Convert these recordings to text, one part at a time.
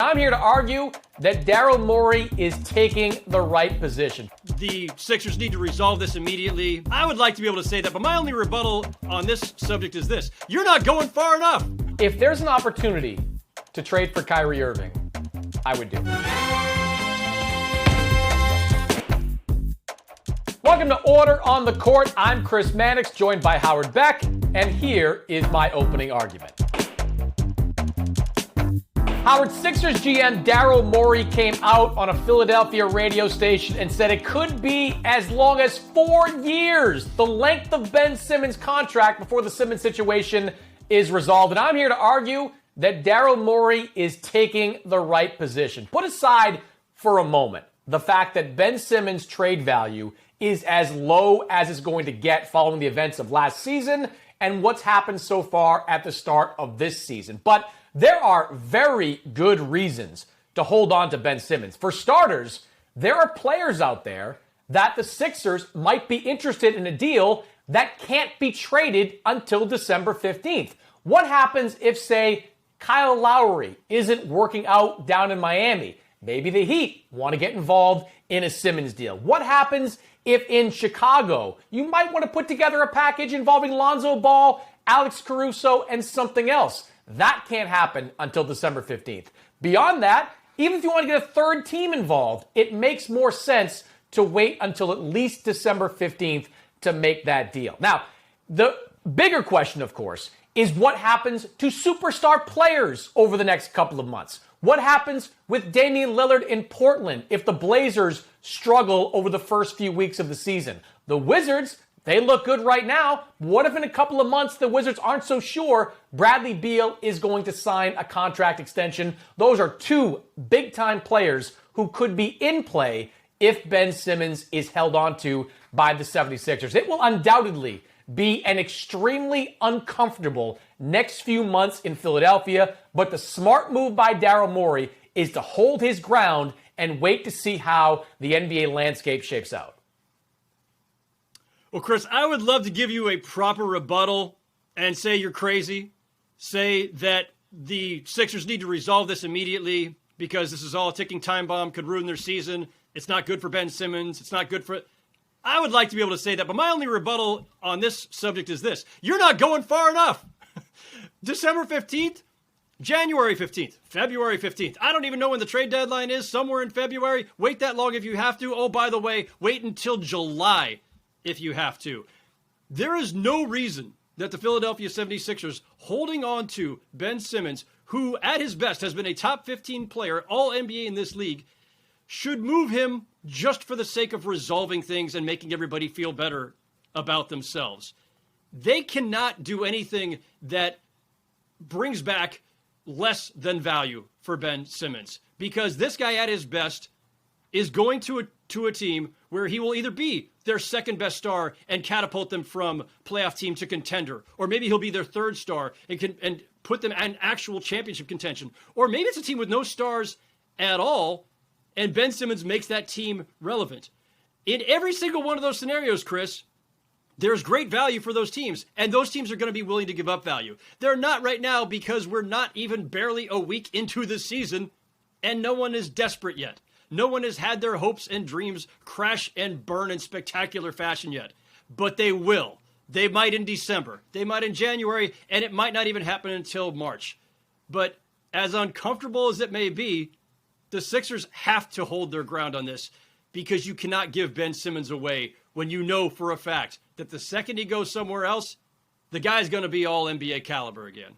I'm here to argue that Daryl Morey is taking the right position. The Sixers need to resolve this immediately. I would like to be able to say that, but my only rebuttal on this subject is this. You're not going far enough. If there's an opportunity to trade for Kyrie Irving, I would do it. Welcome to Order on the Court. I'm Chris Mannix, joined by Howard Beck, and here is my opening argument. Howard, Sixers GM Daryl Morey came out on a Philadelphia radio station and said it could be as long as 4 years, the length of Ben Simmons' contract before the Simmons situation is resolved. And I'm here to argue that Daryl Morey is taking the right position. Put aside for a moment the fact that Ben Simmons' trade value is as low as it's going to get following the events of last season and what's happened so far at the start of this season. But there are very good reasons to hold on to Ben Simmons. For starters, there are players out there that the Sixers might be interested in a deal that can't be traded until December 15th. What happens if, say, Kyle Lowry isn't working out down in Miami? Maybe the Heat want to get involved in a Simmons deal. What happens if in Chicago you might want to put together a package involving Lonzo Ball, Alex Caruso, and something else? That can't happen until December 15th. Beyond that, even if you want to get a third team involved, it makes more sense to wait until at least December 15th to make that deal. Now, the bigger question, of course, is what happens to superstar players over the next couple of months? What happens with Damian Lillard in Portland if the Blazers struggle over the first few weeks of the season? The Wizards, they look good right now. What if in a couple of months the Wizards aren't so sure Bradley Beal is going to sign a contract extension? Those are two big-time players who could be in play if Ben Simmons is held onto by the 76ers. It will undoubtedly be an extremely uncomfortable next few months in Philadelphia, but the smart move by Daryl Morey is to hold his ground and wait to see how the NBA landscape shapes out. Well, Chris, I would love to give you a proper rebuttal and say you're crazy. Say that the Sixers need to resolve this immediately because this is all a ticking time bomb, could ruin their season. It's not good for Ben Simmons. It's not good for... I would like to be able to say that, but my only rebuttal on this subject is this. You're not going far enough. December 15th, January 15th, February 15th. I don't even know when the trade deadline is, somewhere in February. Wait that long if you have to. Oh, by the way, wait until July if you have to. There is no reason that the Philadelphia 76ers holding on to Ben Simmons, who at his best has been a top 15 player, all NBA in this league, should move him just for the sake of resolving things and making everybody feel better about themselves. They cannot do anything that brings back less than value for Ben Simmons, because this guy at his best is going to a team where he will either be their second best star and catapult them from playoff team to contender, or maybe he'll be their third star and put them in actual championship contention, or maybe it's a team with no stars at all and Ben Simmons makes that team relevant. In every single one of those scenarios, Chris, there's great value for those teams, and those teams are going to be willing to give up value. They're not right now because we're not even barely a week into the season, and no one is desperate yet. No one has had their hopes and dreams crash and burn in spectacular fashion yet, but they will. They might in December, they might in January, and it might not even happen until March. But as uncomfortable as it may be, the Sixers have to hold their ground on this, because you cannot give Ben Simmons away when you know for a fact that the second he goes somewhere else, the guy's going to be all NBA caliber again.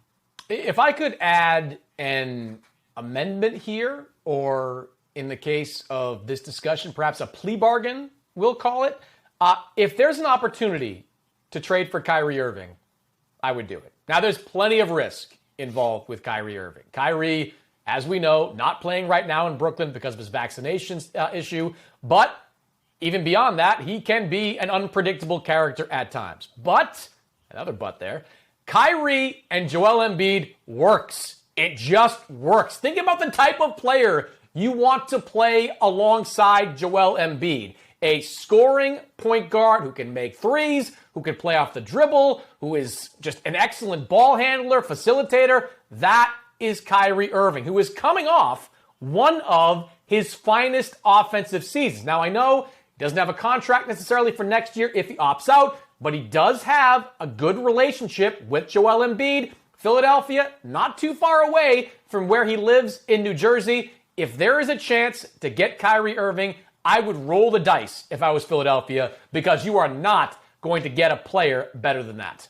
If I could add an amendment here, or in the case of this discussion, perhaps a plea bargain, we'll call it. If there's an opportunity to trade for Kyrie Irving, I would do it. Now, there's plenty of risk involved with Kyrie Irving. Kyrie, as we know, not playing right now in Brooklyn because of his vaccinations issue. But even beyond that, he can be an unpredictable character at times. But, another but there, Kyrie and Joel Embiid works. It just works. Think about the type of player you want to play alongside Joel Embiid. A scoring point guard who can make threes, who can play off the dribble, who is just an excellent ball handler, facilitator. That is Kyrie Irving, who is coming off one of his finest offensive seasons. Now, I know he doesn't have a contract necessarily for next year if he opts out, but he does have a good relationship with Joel Embiid. Philadelphia, not too far away from where he lives in New Jersey. If there is a chance to get Kyrie Irving, I would roll the dice if I was Philadelphia, because you are not going to get a player better than that.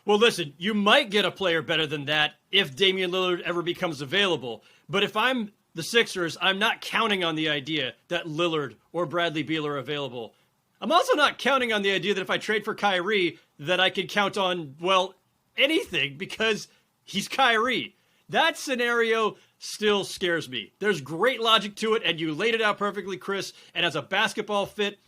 Well, listen, you might get a player better than that if Damian Lillard ever becomes available. But if I'm the Sixers, I'm not counting on the idea that Lillard or Bradley Beal are available. I'm also not counting on the idea that if I trade for Kyrie, that I could count on, well, anything, because he's Kyrie. That scenario still scares me. There's great logic to it, and you laid it out perfectly, Chris. And as a basketball fit,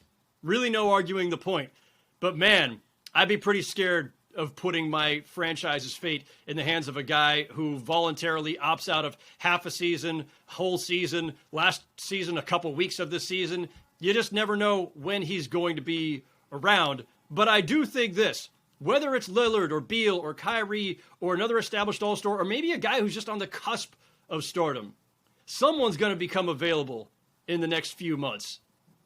really no arguing the point. But man, I'd be pretty scared of putting my franchise's fate in the hands of a guy who voluntarily opts out of half a season, whole season, last season, a couple weeks of the season. You just never know when he's going to be around. But I do think this, whether it's Lillard or Beal or Kyrie or another established all-star or maybe a guy who's just on the cusp of stardom, someone's going to become available in the next few months.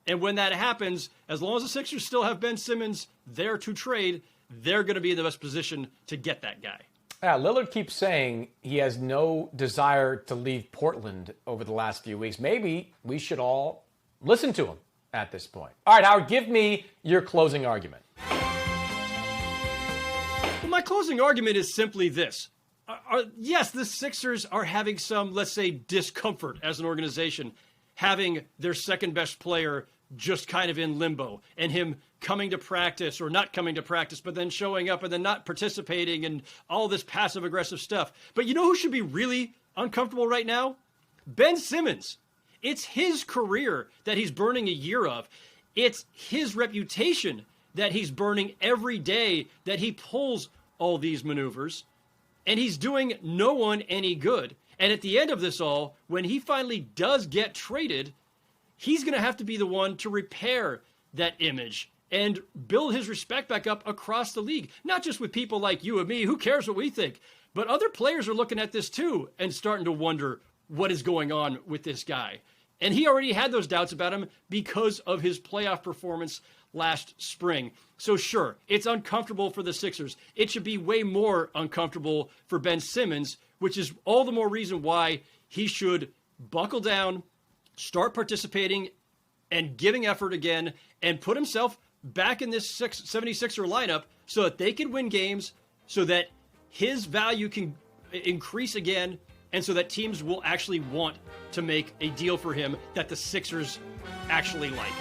And when that happens, as long as the Sixers still have Ben Simmons there to trade, they're going to be in the best position to get that guy. Yeah, Lillard keeps saying he has no desire to leave Portland over the last few weeks. Maybe we should all listen to him at this point. All right, Howard, give me your closing argument. Well, my closing argument is simply this. Yes, the Sixers are having some, let's say, discomfort as an organization, having their second best player just kind of in limbo, and him coming to practice or not coming to practice, but then showing up and then not participating and all this passive aggressive stuff. But you know who should be really uncomfortable right now? Ben Simmons. It's his career that he's burning a year of. It's his reputation that he's burning every day that he pulls all these maneuvers, and he's doing no one any good. And at the end of this all, when he finally does get traded, he's going to have to be the one to repair that image and build his respect back up across the league. Not just with people like you and me, who cares what we think, but other players are looking at this too and starting to wonder what is going on with this guy. And he already had those doubts about him because of his playoff performance last spring. So sure, it's uncomfortable for the Sixers. It should be way more uncomfortable for Ben Simmons, which is all the more reason why he should buckle down, start participating and giving effort again, and put himself back in this 76er lineup so that they can win games, so that his value can increase again, and so that teams will actually want to make a deal for him that the Sixers actually like.